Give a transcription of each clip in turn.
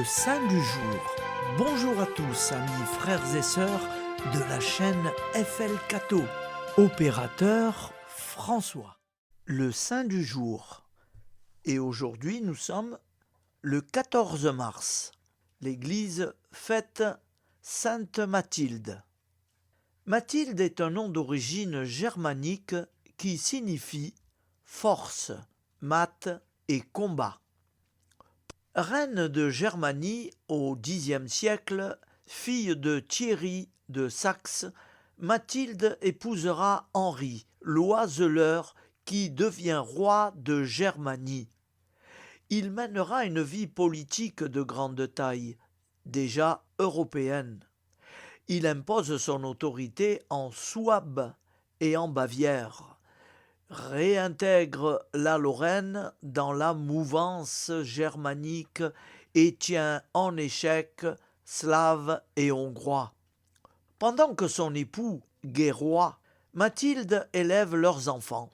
saint du jour. Bonjour à tous, amis frères et sœurs de la chaîne FL Cato. Opérateur François. Le saint du jour. Et aujourd'hui, nous sommes le 14 mars. L'Église fête Sainte Mathilde. Mathilde est un nom d'origine germanique qui signifie force, mat et combat. Reine de Germanie au Xe siècle, fille de Thierry de Saxe, Mathilde épousera Henri, l'oiseleur, qui devient roi de Germanie. Il mènera une vie politique de grande taille, déjà européenne. Il impose son autorité en Souabe et en Bavière, réintègre la Lorraine dans la mouvance germanique et tient en échec Slaves et Hongrois. Pendant que son époux, guerrois, Mathilde élève leurs enfants.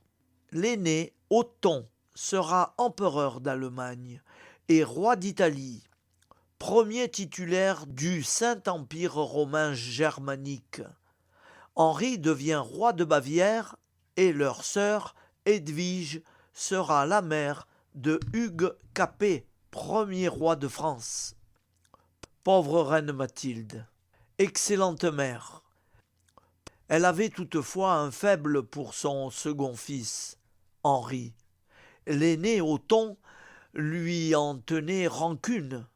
L'aîné, Othon, sera empereur d'Allemagne et roi d'Italie, premier titulaire du Saint-Empire romain germanique. Henri devient roi de Bavière et leur sœur Edwige sera la mère de Hugues Capet, premier roi de France. Pauvre reine Mathilde, excellente mère. Elle avait toutefois un faible pour son second fils, Henri. L'aîné Othon lui en tenait rancune.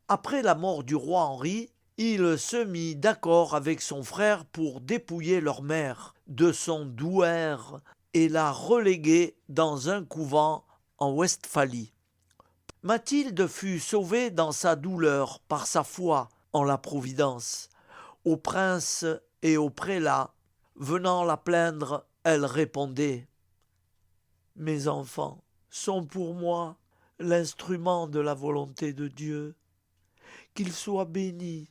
Après la mort du roi Henri, il se mit d'accord avec son frère pour dépouiller leur mère de son douaire et la reléguer dans un couvent en Westphalie. Mathilde fut sauvée dans sa douleur par sa foi en la Providence. Aux princes et aux prélats, venant la plaindre, elle répondait « Mes enfants sont pour moi l'instrument de la volonté de Dieu. Qu'ils soient bénis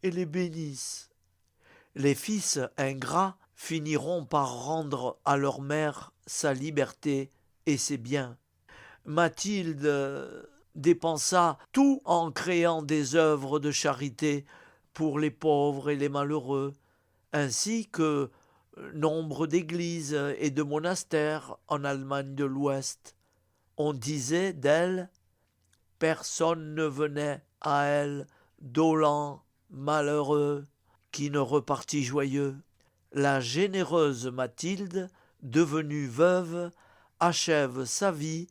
et les bénissent. Les fils ingrats finiront par rendre à leur mère sa liberté et ses biens. Mathilde dépensa tout en créant des œuvres de charité pour les pauvres et les malheureux, ainsi que nombre d'églises et de monastères en Allemagne de l'Ouest. On disait d'elle « Personne ne venait à elle dolent, malheureux, qui ne repartit joyeux. » La généreuse Mathilde, devenue veuve, achève sa vie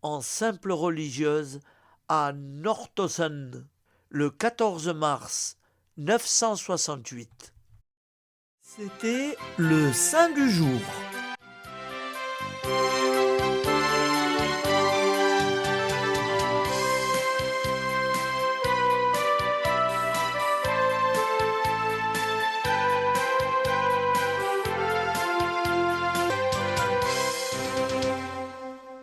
en simple religieuse à Nordhausen, le 14 mars 968. C'était le saint du jour.